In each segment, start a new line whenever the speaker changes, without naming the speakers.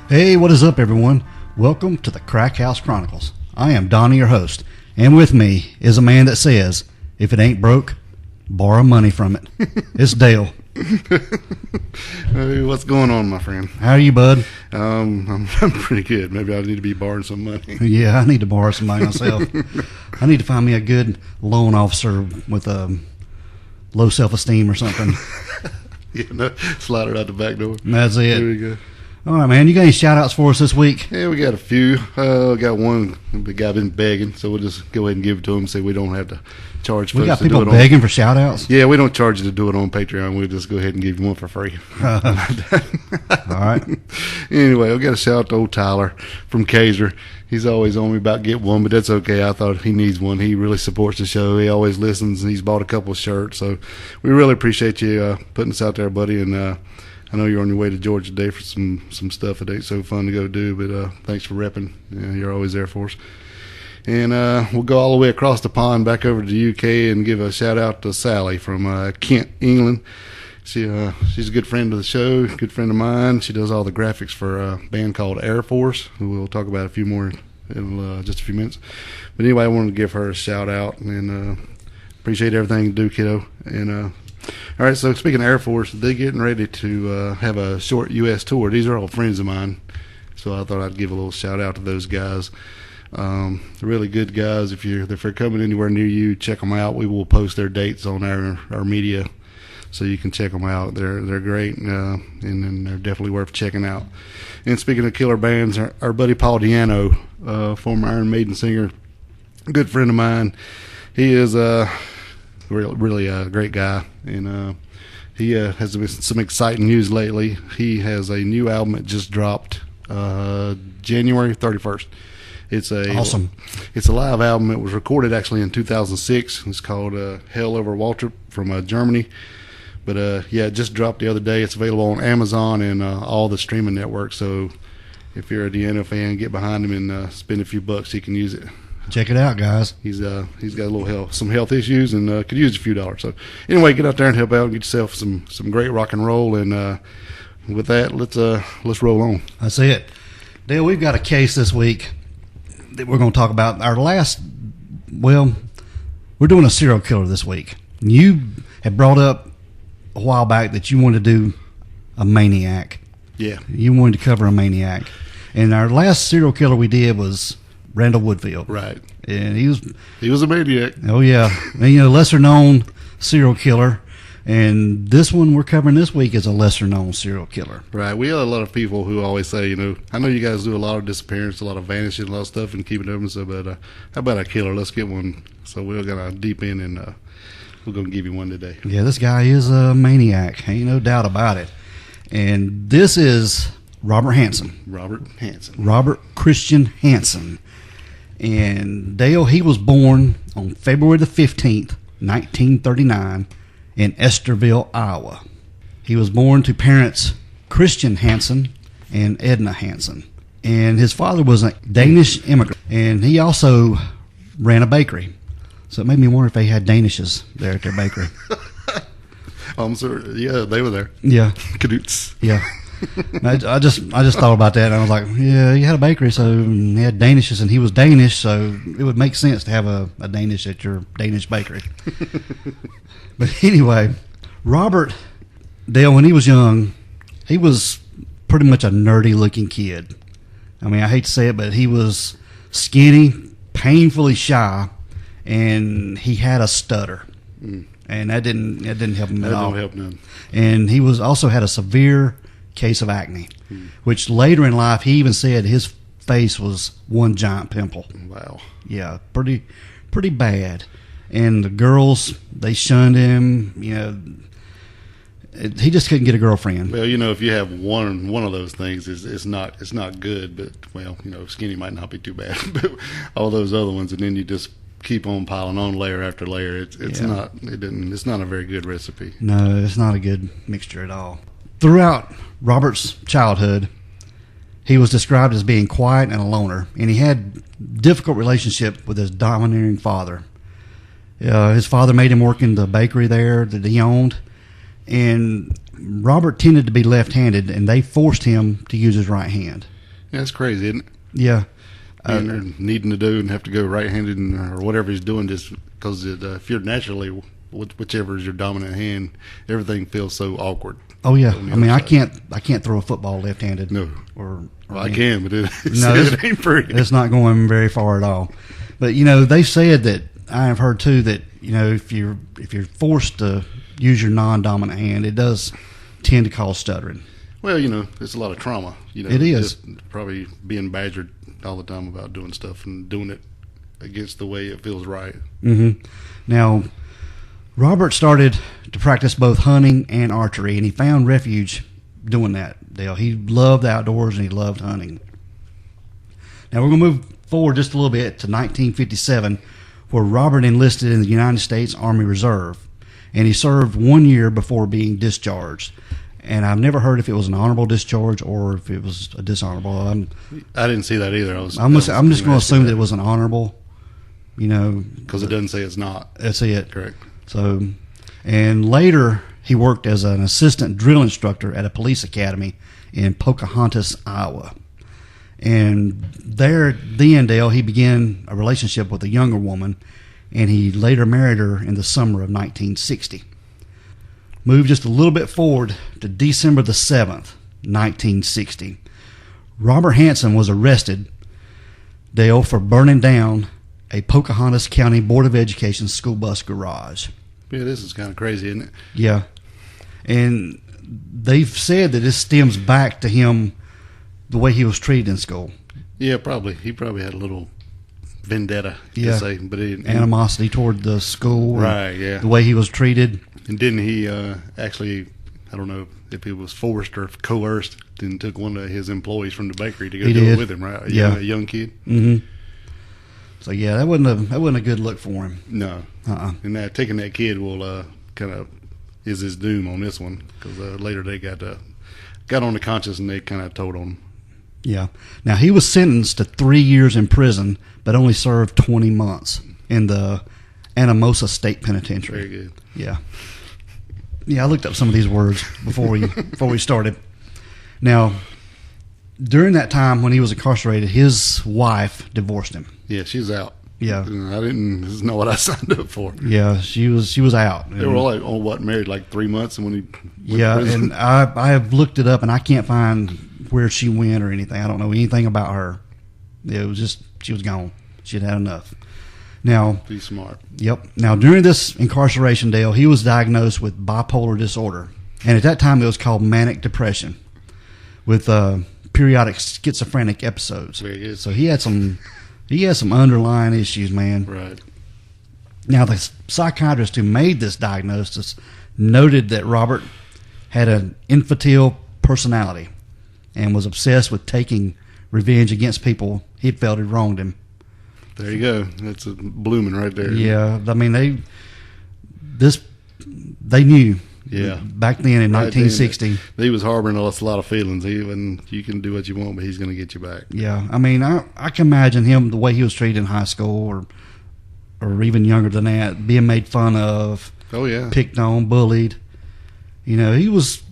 Hey, what is up, everyone? Welcome to the Crack House Chronicles. I am Donnie, your host, and with me is a man that says, if it ain't broke, borrow money from it. It's Dale.
Hey, what's going on, my friend?
How are you, bud?
I'm pretty good. Maybe I need to be borrowing some money.
Yeah, I need to borrow some money myself. I need to find me a good loan officer with a low self-esteem or something.
Yeah, no, slide it out the back door.
That's it.
There you go.
All right, man. You got any shout-outs for us this week?
Yeah, we got a few. Got one. The guy been begging, so we'll just go ahead and give it to him. Say we don't have to charge.
We got
folks to
people
do it
begging for shout-outs?
Yeah, we don't charge you to do it on Patreon. We'll just go ahead and give you one for free.
All right.
Anyway, we got a shout out to old Tyler from Kaiser. He's always on me about get one, but that's okay. I thought he needs one. He really supports the show. He always listens, and he's bought a couple of shirts. So we really appreciate you putting us out there, buddy. And I know you're on your way to Georgia today for some stuff. It ain't so fun to go do, but thanks for repping. You're always there for us. And we'll go all the way across the pond back over to the UK and give a shout out to Sally from Kent, England. She's a good friend of the show, good friend of mine. She does all the graphics for a band called Air Force, who we'll talk about a few more in just a few minutes. But anyway, I wanted to give her a shout out and appreciate everything you do, kiddo. And all right, so speaking of Air Force, they're getting ready to have a short U.S. tour. These are all friends of mine, so I thought I'd give a little shout out to those guys. They're really good guys. If they're coming anywhere near you, check them out. We will post their dates on our media, so you can check them out. They're great, and they're definitely worth checking out. And speaking of killer bands, our buddy Paul Diano, former Iron Maiden singer, good friend of mine. He is really a great guy, and he has some exciting news lately. He has a new album that just dropped January 31st. It's
Awesome.
It's a live album. It was recorded actually in 2006. It's called Hell Over Walter from Germany. But it just dropped the other day. It's available on Amazon and all the streaming networks. So if you're a Deanna fan, get behind him and spend a few bucks. He can use it.
Check it out, guys.
He's got a little some health issues and could use a few dollars. So anyway, get out there and help out and get yourself some great rock and roll. And with that, let's roll on.
That's it. Dale, we've got a case this week that we're going to talk about. We're doing a serial killer this week. You had brought up a while back that you wanted to do a maniac.
Yeah. You
wanted to cover a maniac. And our last serial killer we did was Randall Woodfield.
Right.
And he was
a maniac.
Oh, yeah. And, lesser known serial killer. And this one we're covering this week is a lesser known serial killer.
Right. We have a lot of people who always say, I know you guys do a lot of disappearance, a lot of vanishing, a lot of stuff and keep it open. So, but how about a killer? Let's get one. So we're going to deep in and we're going to give you one today.
Yeah, this guy is a maniac. Ain't no doubt about it. And this is Robert Hansen. Robert Christian Hansen. And Dale, he was born on February the 15th, 1939, in Esterville, Iowa. He was born to parents Christian Hansen and Edna Hansen. And his father was a Danish immigrant. And he also ran a bakery. So it made me wonder if they had Danishes there at their bakery.
I'm sorry. Yeah, they were there.
Yeah.
Kadoots.
Yeah. I just thought about that, and I was like, yeah, he had a bakery, so he had Danishes, and he was Danish, so it would make sense to have a Danish at your Danish bakery. But anyway, Robert, Dale, when he was young, he was pretty much a nerdy-looking kid. I mean, I hate to say it, but he was skinny, painfully shy, and he had a stutter. And that didn't help him at all.
That don't help none.
And he also had a severe case of acne, which later in life he even said his face was one giant pimple.
Wow.
Yeah, pretty bad. And the girls, they shunned him. He just couldn't get a girlfriend.
Well, if you have one of those things, it's not good. But skinny might not be too bad. But all those other ones, and then you just keep on piling on layer after layer. It's not a very good recipe.
No, it's not a good mixture at all. Throughout Robert's childhood, he was described as being quiet and a loner, and he had difficult relationship with his domineering father. His father made him work in the bakery there that he owned, and Robert tended to be left-handed, and they forced him to use his right hand.
Yeah, it's crazy, isn't it?
Yeah.
Being there needing to do and have to go right-handed or whatever he's doing, just because if you're naturally, whichever is your dominant hand, everything feels so awkward.
Oh yeah, I mean, I can't throw a football left-handed.
No,
or
well, I can, but it ain't pretty.
It's not going very far at all. But they said that I have heard too that if you're forced to use your non-dominant hand, it does tend to cause stuttering.
Well, it's a lot of trauma.
It is
just probably being badgered all the time about doing stuff and doing it against the way it feels right.
Mm-hmm. Now, Robert started to practice both hunting and archery, and he found refuge doing that, Dale. He loved the outdoors and he loved hunting. Now, we're going to move forward just a little bit to 1957, where Robert enlisted in the United States Army Reserve, and he served 1 year before being discharged. And I've never heard if it was an honorable discharge or if it was a dishonorable.
I didn't see that either.
I'm just going to assume that it was an honorable,
because it doesn't say it's not.
That's it.
Correct.
So, and later he worked as an assistant drill instructor at a police academy in Pocahontas, Iowa. And there, Dale, he began a relationship with a younger woman, and he later married her in the summer of 1960. Move just a little bit forward to December the 7th, 1960. Robert Hansen was arrested, Dale, for burning down a Pocahontas County Board of Education school bus garage.
Yeah, this is kind of crazy, isn't it?
Yeah. And they've said that this stems back to him, the way he was treated in school.
Yeah, probably. He probably had a little vendetta, you could say. But
animosity toward the school.
Right, yeah.
The way he was treated.
And didn't he actually, I don't know if he was forced or coerced, then took one of his employees from the bakery to go do it with him, right? A young kid.
Mm-hmm. So, yeah, that wasn't a good look for him.
No. And taking that kid will kind of is his doom on this one, because later they got on the conscience and they kind of told on him. Yeah.
Now, he was sentenced to 3 years in prison, but only served 20 months in the Anamosa State Penitentiary.
Very good.
Yeah. Yeah, I looked up some of these words before we started. Now, during that time when he was incarcerated, his wife divorced him.
Yeah, she's out.
Yeah.
This is not what I signed up for.
Yeah, she was out.
They were all married like 3 months, and when he went
to
prison.
And I have looked it up, and I can't find where she went or anything. I don't know anything about her. It was just she was gone. She'd had enough. Now,
be smart.
Yep. Now, during this incarceration, Dale, he was diagnosed with bipolar disorder, and at that time it was called manic depression, with periodic schizophrenic episodes.
Very good.
So he had some underlying issues, man.
Right.
Now, the psychiatrist who made this diagnosis noted that Robert had an infantile personality and was obsessed with taking revenge against people he felt had wronged him.
There you go. That's a blooming right there.
Yeah, I mean they knew.
Yeah.
Back then in 1960,
he was harboring a lot of feelings. You can do what you want, but he's going to get you back.
Yeah, I mean, I can imagine him the way he was treated in high school, or even younger than that, being made fun of.
Oh yeah.
Picked on, bullied. He was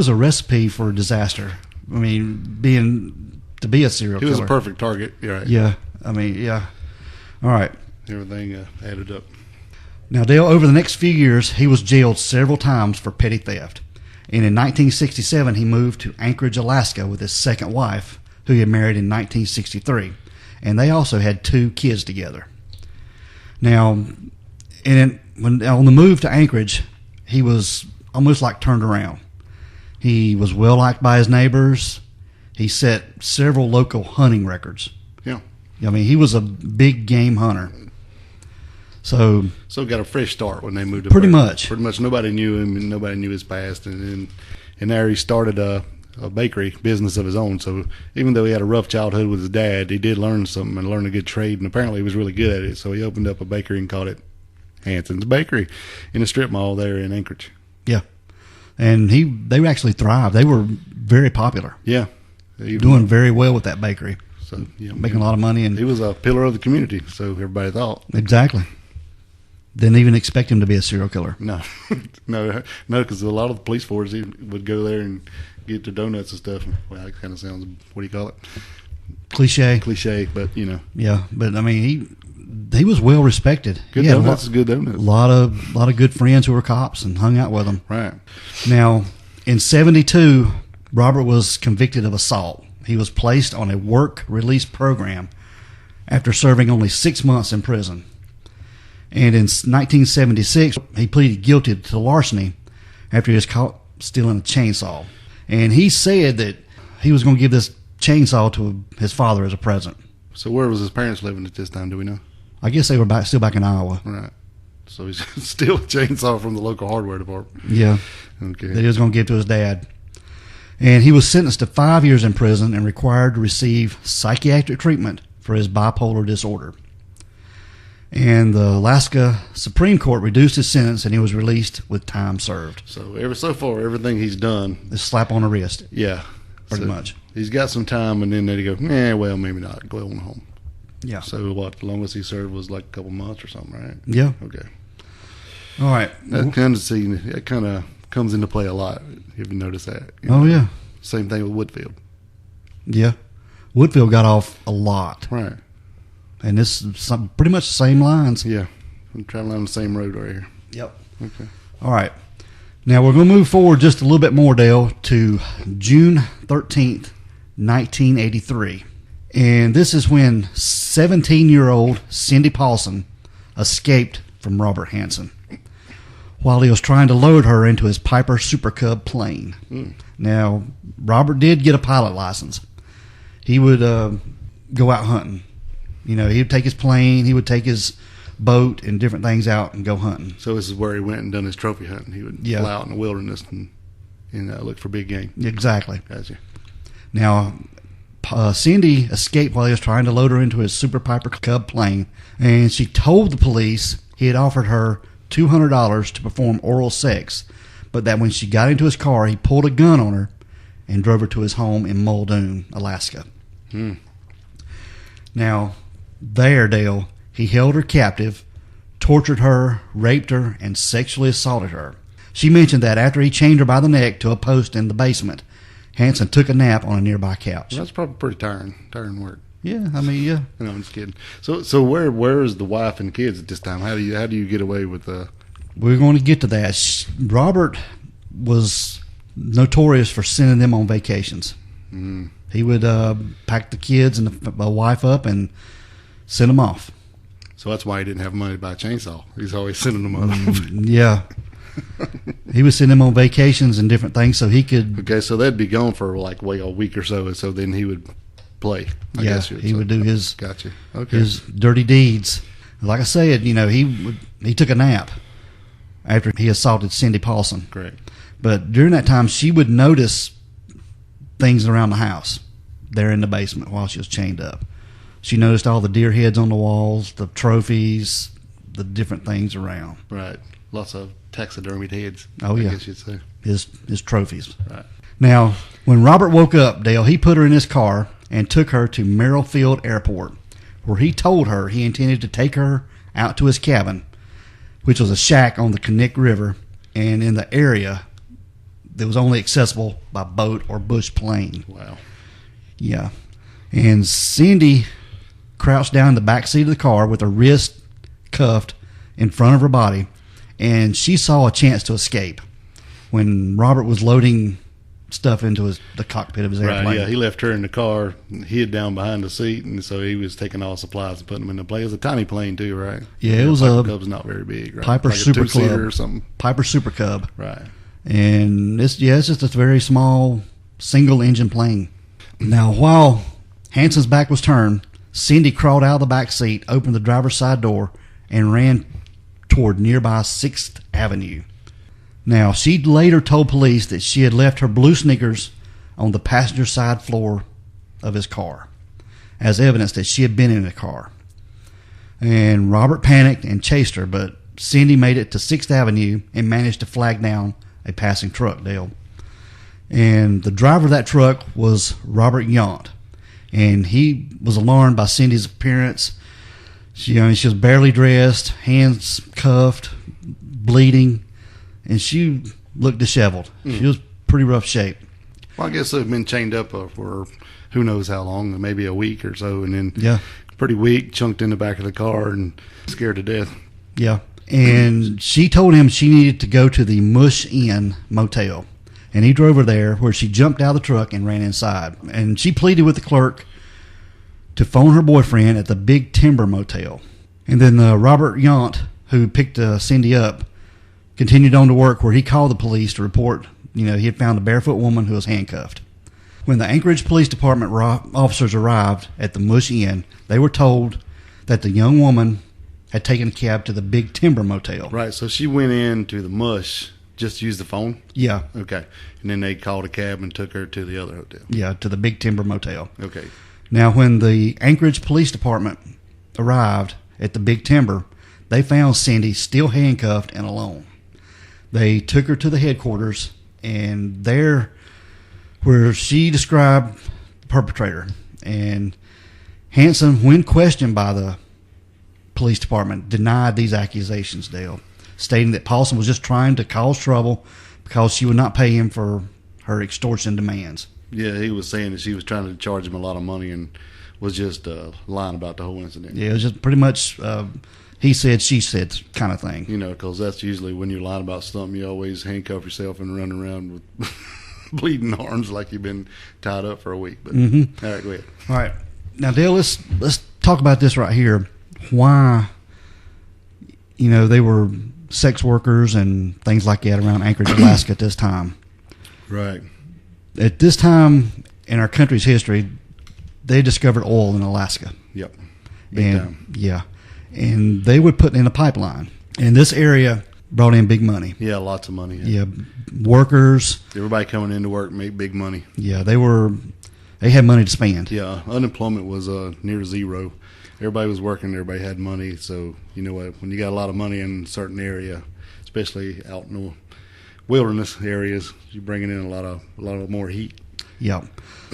a recipe for disaster. I mean, to be a serial killer.
He was a perfect target. You're right.
Yeah. I mean, yeah. All right.
Everything added up.
Now, Dale, over the next few years, he was jailed several times for petty theft. And in 1967, he moved to Anchorage, Alaska with his second wife, who he had married in 1963. And they also had 2 kids together. Now, on the move to Anchorage, he was almost like turned around. He was well liked by his neighbors. He set several local hunting records.
Yeah.
I mean, he was a big game hunter. So
got a fresh start when they moved to
Pretty much.
Nobody knew him, and nobody knew his past, and there he started a bakery business of his own. So even though he had a rough childhood with his dad, he did learn something and learn a good trade, and apparently he was really good at it. So he opened up a bakery and called it Hanson's Bakery in a strip mall there in Anchorage.
Yeah, and they actually thrived. They were very popular.
Yeah,
doing very well with that bakery.
So
making a lot of money, and
he was a pillar of the community. So everybody thought.
Exactly. Didn't even expect him to be a serial killer.
No, because a lot of the police force would go there and get their donuts and stuff. Well, that kind of sounds, what do you call it?
Cliche,
but you know.
Yeah, but I mean, he was well respected.
Good donuts is good donuts.
A lot of good friends who were cops and hung out with them.
Right.
Now, in 1972, Robert was convicted of assault. He was placed on a work release program after serving only 6 months in prison. And in 1976, he pleaded guilty to larceny after he was caught stealing a chainsaw. And he said that he was going to give this chainsaw to his father as a present.
So where was his parents living at this time? Do we know?
I guess they were still back in Iowa.
Right. So he's still a chainsaw from the local hardware department.
Yeah.
Okay.
That he was going to give to his dad. And he was sentenced to 5 years in prison and required to receive psychiatric treatment for his bipolar disorder. And the Alaska Supreme Court reduced his sentence, and he was released with time served.
So far, everything he's done,
A slap on the wrist.
Yeah.
Pretty much.
He's got some time, and then they go, well, maybe not. Go on home.
Yeah.
So what? The longest he served was like a couple months or something, right?
Yeah.
Okay.
All right.
That kind of comes into play a lot. If you notice that.
Yeah.
Same thing with Woodfield.
Yeah. Woodfield got off a lot.
Right.
And this is pretty much the same lines.
Yeah. I'm traveling on the same road right here.
Yep.
Okay.
All right. Now we're going to move forward just a little bit more, Dale, to June 13th, 1983. And this is when 17-year-old Cindy Paulson escaped from Robert Hansen while he was trying to load her into his Piper Super Cub plane. Now, Robert did get a pilot license. He would go out hunting. You know, he would take his plane, he would take his boat and different things out and go hunting.
So this is where he went and done his trophy hunting. He would fly out in the wilderness and look for big game.
Exactly.
Gotcha.
Now, Cindy escaped while he was trying to load her into his Super Piper Cub plane, and she told the police he had offered her $200 to perform oral sex, but that when she got into his car, he pulled a gun on her and drove her to his home in Muldoon, Alaska. Now, there, Dale, he held her captive, tortured her, raped her, and sexually assaulted her. She mentioned that after he chained her by the neck to a post in the basement, Hanson took a nap on a nearby couch.
Well, that's probably pretty tiring work.
Yeah, I mean, yeah.
No, I'm just kidding. So where is the wife and kids at this time? How do you get away with
We're going to get to that. Robert was notorious for sending them on vacations. He would pack the kids and the wife up and send them off.
So that's why he didn't have money to buy a chainsaw. He's always sending them off.
Yeah. He would send them on vacations and different things so he could...
Okay, so they'd be gone for like a week or so, and so then he would play. I guess
he would do his
Gotcha. Okay.
his dirty deeds. Like I said, you know, he took a nap after he assaulted Cindy Paulson.
Great.
But during that time, she would notice things around the house there in the basement while she was chained up. She noticed all the deer heads on the walls, the trophies, the different things around.
Right. Lots of taxidermied heads.
Oh, yeah.
I guess you'd say.
His trophies.
Right.
Now, when Robert woke up, Dale, he put her in his car and took her to Merrillfield Airport, where he told her he intended to take her out to his cabin, which was a shack on the Knik River, and in the area that was only accessible by boat or bush plane.
Wow.
Yeah. And Cindy crouched down in the back seat of the car with her wrist cuffed in front of her body, and she saw a chance to escape when Robert was loading stuff into the cockpit of his airplane.
Right, yeah. He left her in the car, hid down behind the seat, and so he was taking all supplies and putting them in the plane. It was a tiny plane too, right?
Yeah, it was a
Cub's not very big, right?
Piper
like
Super
a two-seater
Cub
or something.
Piper Super Cub.
Right.
And it's just a very small single engine plane. Now, while Hanson's back was turned, Cindy crawled out of the back seat, opened the driver's side door, and ran toward nearby 6th Avenue. Now, she later told police that she had left her blue sneakers on the passenger side floor of his car as evidence that she had been in the car. And Robert panicked and chased her, but Cindy made it to 6th Avenue and managed to flag down a passing truck, Dale. And the driver of that truck was Robert Yount. And he was alarmed by Cindy's appearance. She was barely dressed, hands cuffed, bleeding, and she looked disheveled. She was pretty rough shape.
Well, I guess they've been chained up for who knows how long, maybe a week or so, and then pretty weak, chunked in the back of the car and scared to death.
Yeah. And she told him she needed to go to the Mush Inn motel. And he drove her there, where she jumped out of the truck and ran inside. And she pleaded with the clerk to phone her boyfriend at the Big Timber motel. And then Robert Yount, who picked Cindy up, continued on to work, where he called the police to report, he had found a barefoot woman who was handcuffed. When the Anchorage Police Department officers arrived at the Mush Inn, they were told that the young woman had taken a cab to the Big Timber motel.
Right, so she went into the Mush just to use the phone?
Yeah.
Okay. And then they called a cab and took her to the other hotel?
Yeah, to the Big Timber motel.
Okay.
Now, when the Anchorage Police Department arrived at the Big Timber, they found Cindy still handcuffed and alone. They took her to the headquarters, and there, where she described the perpetrator. And Hanson, when questioned by the police department, denied these accusations, Dale, stating that Paulson was just trying to cause trouble because she would not pay him for her extortion demands.
Yeah, he was saying that she was trying to charge him a lot of money and was just lying about the whole incident.
Yeah, it was just pretty much he said, she said kind of thing.
Because that's usually when you're lying about something, you always handcuff yourself and run around with bleeding arms like you've been tied up for a week. But all right, go ahead.
All right. Now, Dale, let's talk about this right here. Why, they were sex workers and things like that around Anchorage, Alaska at this time.
Right.
At this time in our country's history, they discovered oil in Alaska.
Yep. Big time.
Yeah. And they would put in a pipeline. And this area brought in big money.
Yeah, lots of money.
Yeah. Workers.
Everybody coming into work make big money.
Yeah, they had money to spend.
Yeah, unemployment was near zero. Everybody was working, everybody had money. So, when you got a lot of money in a certain area, especially out in the wilderness areas, you're bringing in a lot of more heat.
Yeah.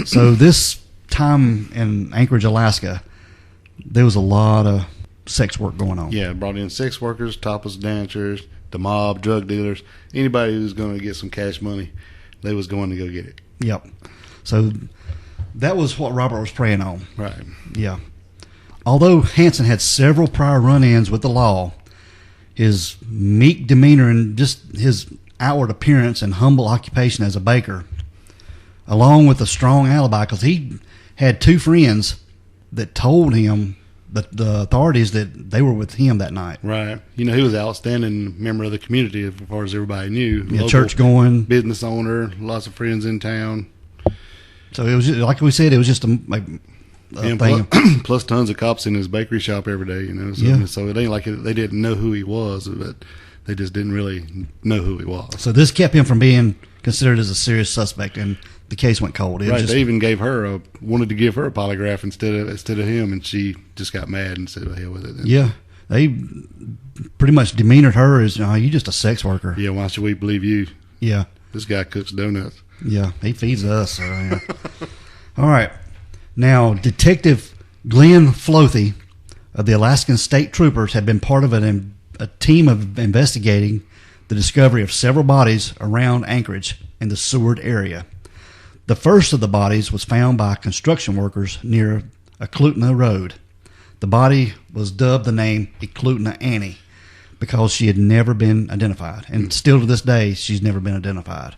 So this time in Anchorage, Alaska, there was a lot of sex work going on.
Yeah, brought in sex workers, topless dancers, the mob, drug dealers, anybody who's going to get some cash money, they was going to go get it.
Yep. So that was what Robert was preying on.
Right.
Yeah. Although Hanson had several prior run-ins with the law, his meek demeanor and just his outward appearance and humble occupation as a baker, along with a strong alibi, because he had two friends that told him, the authorities, that they were with him that night.
Right. He was an outstanding member of the community as far as everybody knew.
Yeah, church going.
Business owner, lots of friends in town.
So it was just, like we said, it was just a thing.
Plus tons of cops in his bakery shop every day, So it ain't like they didn't know who he was, but they just didn't really know who he was.
So this kept him from being considered as a serious suspect, and the case went cold.
They even wanted to give her a polygraph instead of him, and she just got mad and said, "Well, hell with it." Then.
Yeah, they pretty much demeanored her as, "You just a sex worker."
Yeah, why should we believe you?
Yeah,
this guy cooks donuts.
Yeah, he feeds us. So, yeah. All right. Now, Detective Glenn Flothy of the Alaskan State Troopers had been part of a team of investigating the discovery of several bodies around Anchorage in the Seward area. The first of the bodies was found by construction workers near Eklutna Road. The body was dubbed the name Eklutna Annie because she had never been identified. And still to this day, she's never been identified,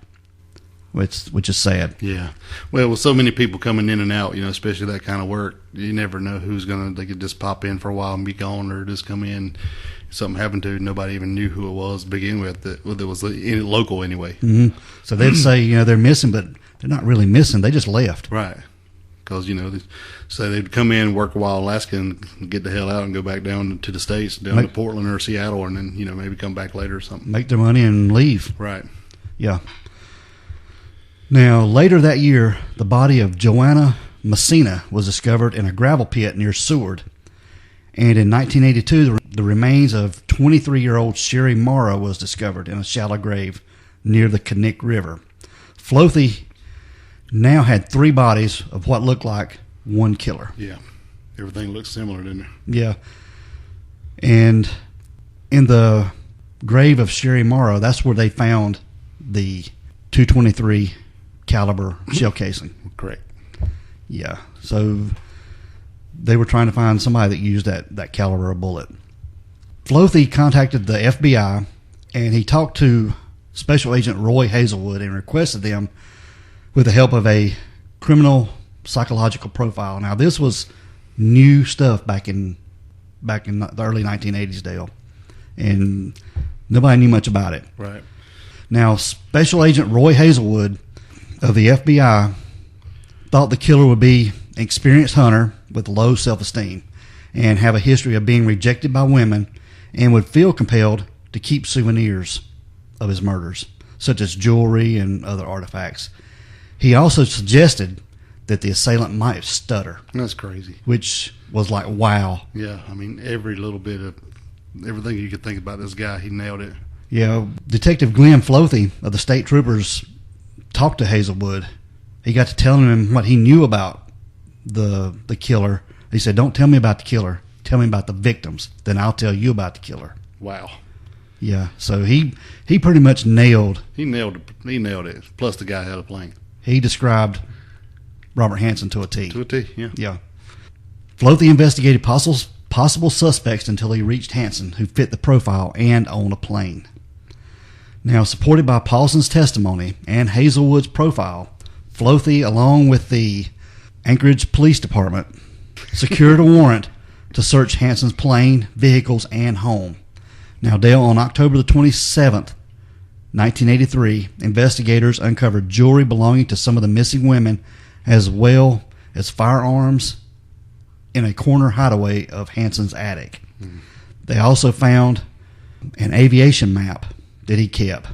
which is sad.
Yeah. Well, with so many people coming in and out, especially that kind of work, you never know they could just pop in for a while and be gone, or just come in. Something happened to, nobody even knew who it was to begin with. That was local anyway.
Mm-hmm. So they'd say, they're missing, but they're not really missing. They just left.
Right. Because, so they'd come in, work a while in Alaska, and get the hell out and go back down to the States, down to Portland or Seattle, and then, maybe come back later or something.
Make their money and leave.
Right.
Yeah. Now, later that year, the body of Joanna Messina was discovered in a gravel pit near Seward. And in 1982, the remains of 23-year-old Sherry Morrow was discovered in a shallow grave near the Knik River. Flothy now had three bodies of what looked like one killer.
Yeah. Everything looks similar, didn't it?
Yeah. And in the grave of Sherry Morrow, that's where they found the .223 caliber shell casing.
Correct.
Yeah. So they were trying to find somebody that used that caliber of bullet. Floethy contacted the FBI, and he talked to Special Agent Roy Hazelwood and requested them with the help of a criminal psychological profile. Now, this was new stuff back in the early 1980s, Dale, and nobody knew much about it.
Right.
Now, Special Agent Roy Hazelwood of the FBI thought the killer would be an experienced hunter with low self-esteem and have a history of being rejected by women, and would feel compelled to keep souvenirs of his murders, such as jewelry and other artifacts. He also suggested that the assailant might stutter.
That's crazy.
Which was like, wow.
Yeah, I mean, every little bit of everything you could think about this guy, he nailed it.
Yeah, Detective Glenn Floethy of the state troopers talked to Hazelwood. He got to telling him what he knew about the killer. He said, "Don't tell me about the killer. Tell me about the victims. Then I'll tell you about the killer."
Wow.
Yeah, so he pretty much nailed.
He nailed it. Plus, the guy had a plan.
He described Robert Hansen to a T.
To a T, yeah.
Yeah. Floethy investigated possible suspects until he reached Hansen, who fit the profile and owned a plane. Now, supported by Paulson's testimony and Hazelwood's profile, Floethy, along with the Anchorage Police Department, secured a warrant to search Hansen's plane, vehicles, and home. Now, Dale, on October the 27th, 1983, investigators uncovered jewelry belonging to some of the missing women, as well as firearms in a corner hideaway of Hansen's attic. They also found an aviation map that he kept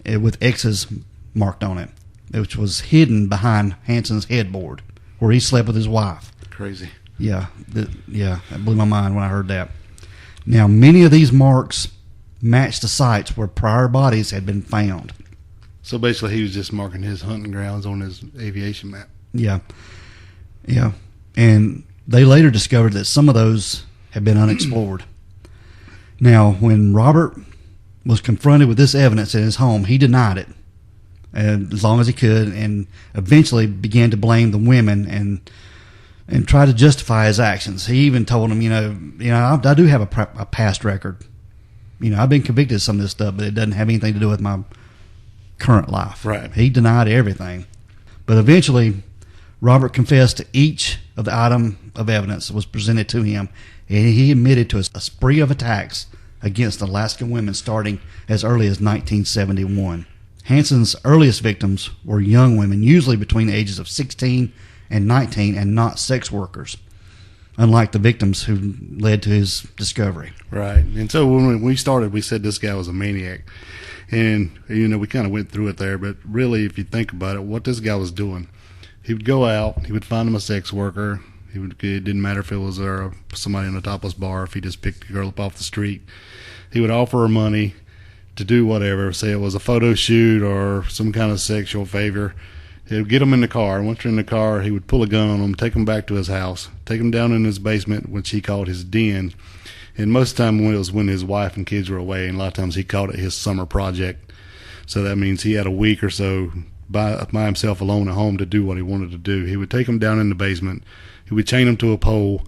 with X's marked on it, which was hidden behind Hansen's headboard where he slept with his wife.
Crazy.
Yeah, that blew my mind when I heard that. Now, many of these marks matched the sites where prior bodies had been found.
So basically, he was just marking his hunting grounds on his aviation map.
Yeah. And they later discovered that some of those had been unexplored. Now, when Robert was confronted with this evidence in his home, he denied it as long as he could, and eventually began to blame the women and try to justify his actions. He even told them, I do have a past record. I've been convicted of some of this stuff, but it doesn't have anything to do with my current life.
Right.
He denied everything. But eventually, Robert confessed to each of the item of evidence that was presented to him, and he admitted to a spree of attacks against Alaskan women starting as early as 1971. Hansen's earliest victims were young women, usually between the ages of 16 and 19, and not sex workers, unlike the victims who led to his discovery.
Right. And so when we started, we said this guy was a maniac. And, we kind of went through it there, but really, if you think about it, what this guy was doing, he would go out, he would find him a sex worker. It didn't matter if it was somebody in a topless bar, if he just picked a girl up off the street. He would offer her money to do whatever, say it was a photo shoot or some kind of sexual favor. He would get them in the car, and once they're in the car, he would pull a gun on them, take them back to his house, take them down in his basement, which he called his den. And most of the time it was when his wife and kids were away, and a lot of times he called it his summer project. So that means he had a week or so by himself alone at home to do what he wanted to do. He would take them down in the basement, he would chain them to a pole,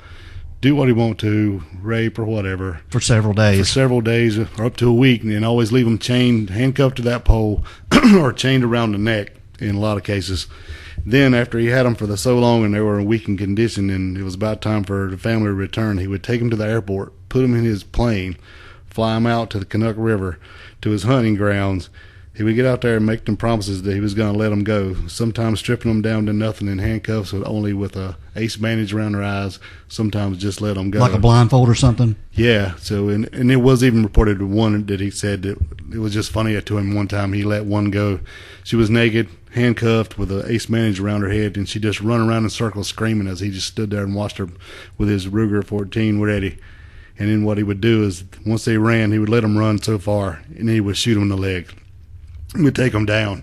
do what he wanted to, rape or whatever.
For several days
or up to a week, and always leave them chained, handcuffed to that pole, or chained around the neck in a lot of cases. Then after he had them for so long and they were in weakened condition and it was about time for the family to return, he would take them to the airport, put them in his plane, fly them out to the Canuck River, to his hunting grounds. He would get out there and make them promises that he was going to let them go, sometimes stripping them down to nothing in handcuffs, only with a ace bandage around their eyes, sometimes just let them go.
Like a blindfold or something?
Yeah. So, and it was even reported to one that he said that it was just funny to him one time. He let one go. She was naked, handcuffed with an ace bandage around her head, and she just run around in circles screaming as he just stood there and watched her with his Ruger 14 ready. And then what he would do is, once they ran, he would let them run so far, and then he would shoot them in the leg. He would take them down,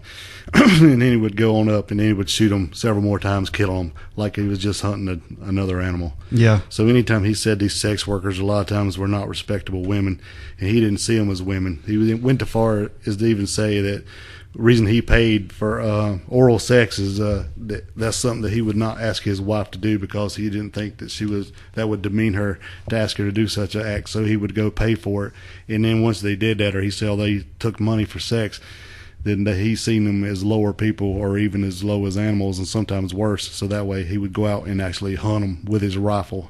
and then he would go on up, and then he would shoot them several more times, kill them, like he was just hunting another animal.
Yeah.
So anytime he said these sex workers, a lot of times were not respectable women, and he didn't see them as women. He went too far as to even say that reason he paid for oral sex is that's something that he would not ask his wife to do, because he didn't think that would demean her to ask her to do such an act. So he would go pay for it, and then once they did that, or he said they took money for sex, then he seen them as lower people, or even as low as animals, and sometimes worse. So that way he would go out and actually hunt them with his rifle.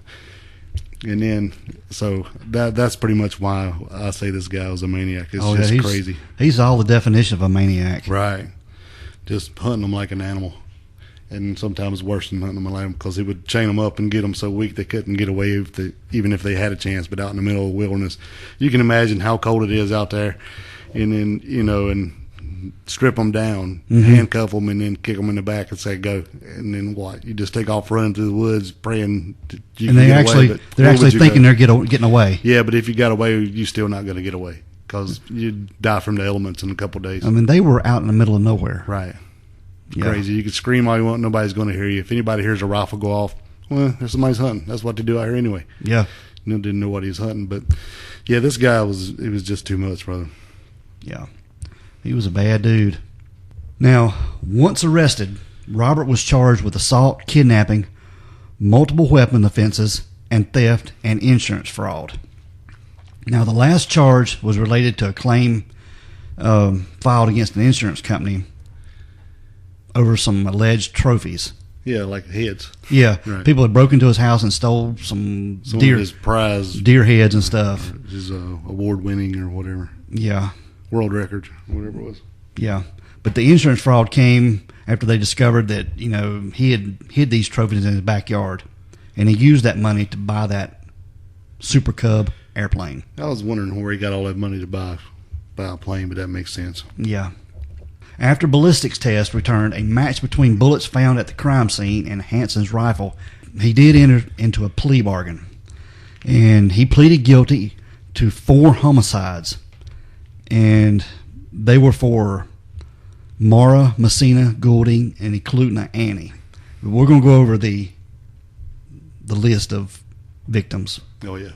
And then, so that's pretty much why I say this guy was a maniac. It's just crazy.
He's all the definition of a maniac.
Right. Just hunting them like an animal. And sometimes worse than hunting them like an animal, because he would chain them up and get them so weak they couldn't get away even if they had a chance. But out in the middle of the wilderness, you can imagine how cold it is out there. And then, and strip them down, handcuff them, and then kick them in the back and say go. And then what? You just take off running through the woods praying you can get away.
They're actually thinking they're getting away.
Yeah, but if you got away, you're still not going to get away, because you'd die from the elements in a couple of days.
I mean, they were out in the middle of nowhere.
Right.
Yeah.
Crazy. You could scream all you want, nobody's going to hear you. If anybody hears a rifle go off, well, there's somebody's hunting. That's what they do out here anyway.
Yeah.
Didn't know what he was hunting, but yeah, this guy was just too much, brother.
Yeah. He was a bad dude. Now, once arrested, Robert was charged with assault, kidnapping, multiple weapon offenses, and theft and insurance fraud. Now, the last charge was related to a claim filed against an insurance company over some alleged trophies.
Yeah, like heads.
Yeah,
right.
People had broken into his house and stole some
of his prize
deer heads and stuff.
His award-winning or whatever.
Yeah.
World record, whatever it was.
Yeah. But the insurance fraud came after they discovered that, he had hid these trophies in his backyard, and he used that money to buy that Super Cub airplane.
I was wondering where he got all that money to buy a plane, but that makes sense.
Yeah. After ballistics tests returned a match between bullets found at the crime scene and Hanson's rifle, he did enter into a plea bargain, and he pleaded guilty to 4 homicides, and they were for Mara, Messina, Goulding, and Eklutna Annie. We're going to go over the list of victims.
Oh, yeah.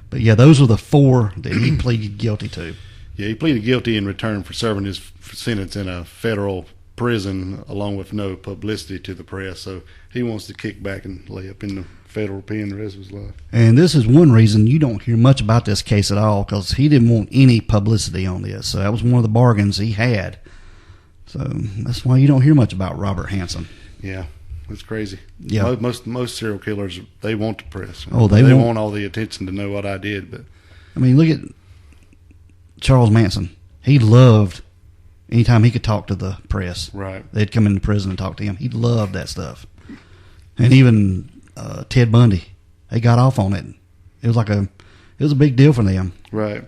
But, yeah, those are the 4 that he pleaded guilty to.
Yeah, he pleaded guilty in return for serving his sentence in a federal prison along with no publicity to the press. So he wants to kick back and lay up in the federal pen the rest of his life.
And this is one reason you don't hear much about this case at all, because he didn't want any publicity on this. So that was one of the bargains he had. So that's why you don't hear much about Robert Hansen.
Yeah, that's crazy.
Yeah,
most serial killers, they want the press.
Oh,
they want all the attention to know what I did. But
I mean, look at Charles Manson. He loved anytime he could talk to the press.
Right.
They'd come into prison and talk to him. He loved that stuff. And even Ted Bundy, they got off on it. It was a big deal for them.
Right.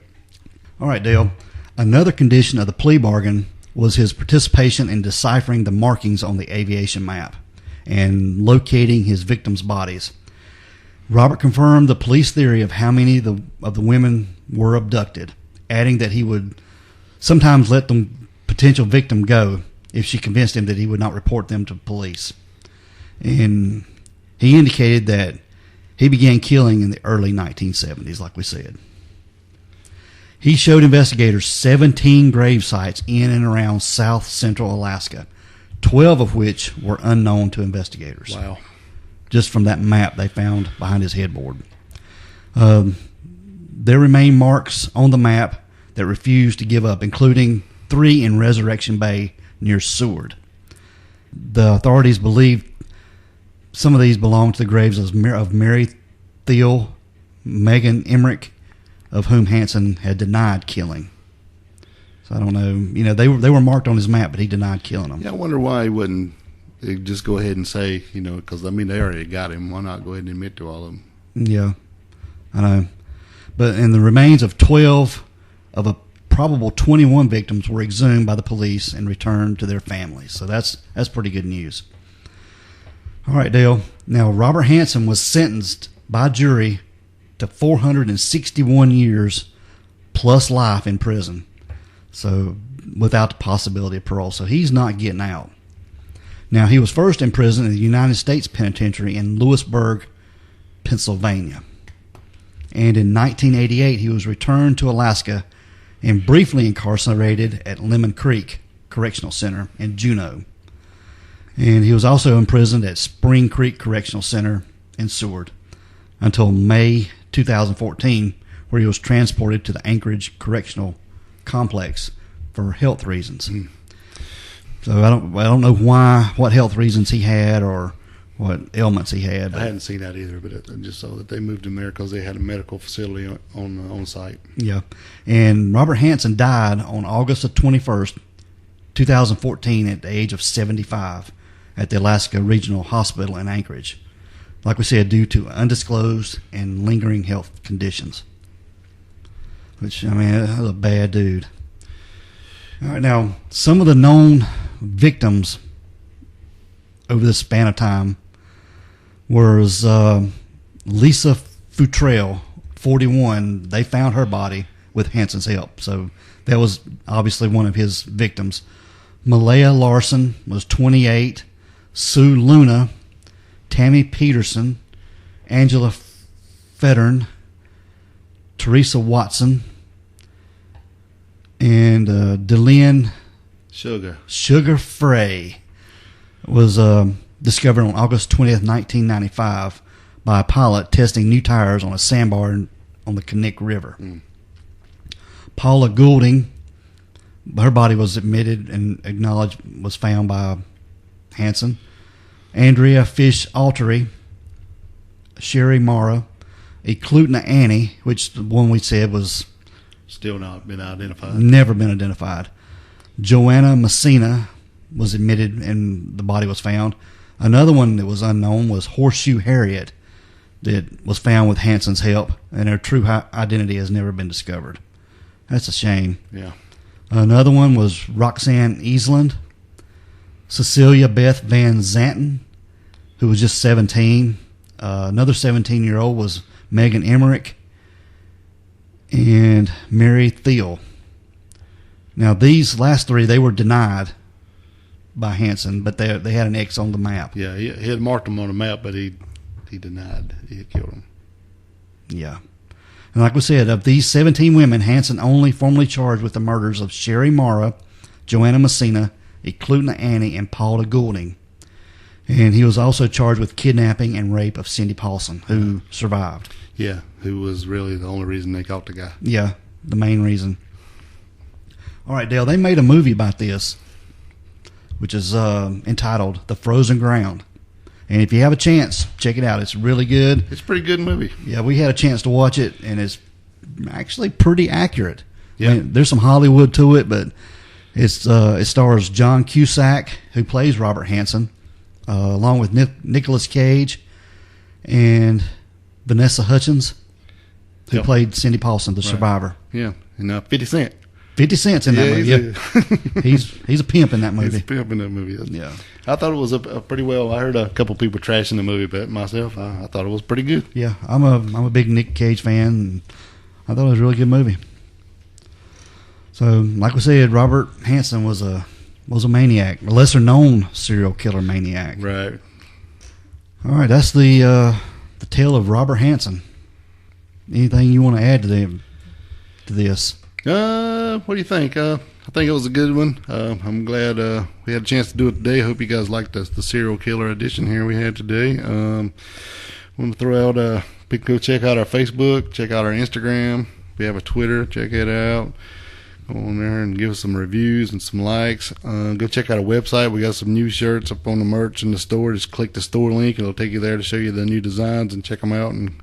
All right, Dale. Another condition of the plea bargain was his participation in deciphering the markings on the aviation map and locating his victims' bodies. Robert confirmed the police theory of how many of the women were abducted, adding that he would sometimes let the potential victim go if she convinced him that he would not report them to police. And he indicated that he began killing in the early 1970s, like we said. He showed investigators 17 grave sites in and around south central Alaska, 12 of which were unknown to investigators.
Wow.
Just from that map they found behind his headboard. There remain marks on the map that refused to give up, including 3 in Resurrection Bay near Seward. The authorities believed some of these belonged to the graves of Mary Thiel, Megan Emmerich, of whom Hansen had denied killing. So I don't know. They were marked on his map, but he denied killing them.
Yeah, I wonder why he wouldn't just go ahead and say, because, they already got him. Why not go ahead and admit to all of them?
Yeah, I know. But the remains of 12 of a probable 21 victims were exhumed by the police and returned to their families. So that's pretty good news. All right, Dale. Now, Robert Hansen was sentenced by jury to 461 years plus life in prison. So without the possibility of parole. So he's not getting out. Now, he was first imprisoned in the United States Penitentiary in Lewisburg, Pennsylvania. And in 1988, he was returned to Alaska and briefly incarcerated at Lemon Creek Correctional Center in Juneau. And he was also imprisoned at Spring Creek Correctional Center in Seward until May 2014, where he was transported to the Anchorage Correctional Complex for health reasons. So I don't know what health reasons he had or what ailments he had.
I hadn't seen that either, but I just saw that they moved him there because they had a medical facility on site.
Yeah, and Robert Hansen died on August the 21st, 2014, at the age of 75 at the Alaska Regional Hospital in Anchorage. Like we said, due to undisclosed and lingering health conditions. Which, I mean, that was a bad dude. All right, now, some of the known victims over this span of time was Lisa Futrell, 41. They found her body with Hansen's help. So that was obviously one of his victims. Malaya Larson was 28. Sue Luna, Tammy Peterson, Angela Fettern, Teresa Watson, and Delenn Sugar Frey was discovered on August 20th, 1995 by a pilot testing new tires on a sandbar on the Knik River. Paula Goulding, her body was admitted and acknowledged was found by Hansen. Andrea Fish Altery, Sherry Mara, Eklutna Annie, which the one we said was
still not been identified.
Never been identified. Joanna Messina was admitted and the body was found. Another one that was unknown was Horseshoe Harriet, that was found with Hansen's help, and her true identity has never been discovered. That's a shame.
Yeah.
Another one was Roxanne Eastland, Cecilia Beth Van Zanten, who was just 17. Another 17-year-old was Megan Emmerich and Mary Thiel. Now, these last three, they were denied by Hansen, but they had an X on the map.
Yeah, he had marked them on the map, but he denied he had killed them.
Yeah. And like we said, of these 17 women, Hansen only formally charged with the murders of Sherry Mara, Joanna Messina, Eklutna Annie, and Paula Goulding. And he was also charged with kidnapping and rape of Cindy Paulson, who survived.
Yeah, who was really the only reason they caught the guy.
Yeah, the main reason. All right, Dale, they made a movie about this, which is entitled The Frozen Ground. And if you have a chance, check it out. It's really good.
It's a pretty good movie.
Yeah, we had a chance to watch it, and it's actually pretty accurate.
Yeah.
I mean, there's some Hollywood to it, but it stars John Cusack, who plays Robert Hansen, along with Nicolas Cage and Vanessa Hudgens, who played Cindy Paulson, the survivor.
Yeah, and 50 Cent.
50 Cent's in that movie. Yeah. He's a pimp in that movie.
He's a pimp in that movie.
Yeah.
I thought it was a pretty well. I heard a couple people trashing the movie, but myself, I thought it was pretty good.
Yeah, I'm a big Nick Cage fan, and I thought it was a really good movie. So, like we said, Robert Hansen was a maniac, a lesser known serial killer maniac.
Right.
All right, that's the tale of Robert Hansen. Anything you want to add to this?
What do you think? I think it was a good one. I'm glad we had a chance to do it today. I hope you guys liked the serial killer edition here we had today. I want to throw out, go check out our Facebook, check out our Instagram. We have a Twitter, check it out. Go on there and give us some reviews and some likes. Go check out our website. We got some new shirts up on the merch in the store. Just click the store link. It'll take you there to show you the new designs and check them out and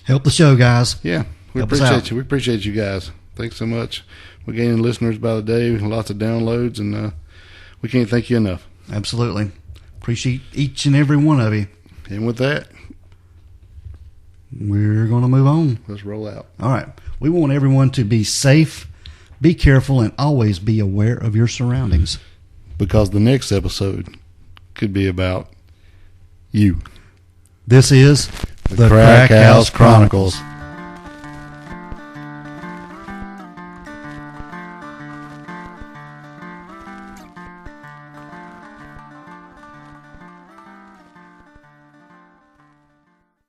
help the show, guys.
Yeah. We appreciate you. We appreciate you guys. Thanks so much. We're gaining listeners by the day, lots of downloads, and we can't thank you enough.
Absolutely. Appreciate each and every one of you.
And with that,
we're going to move on.
Let's roll out.
All right. We want everyone to be safe, be careful, and always be aware of your surroundings.
Because the next episode could be about you.
This is
the Crack House Chronicles.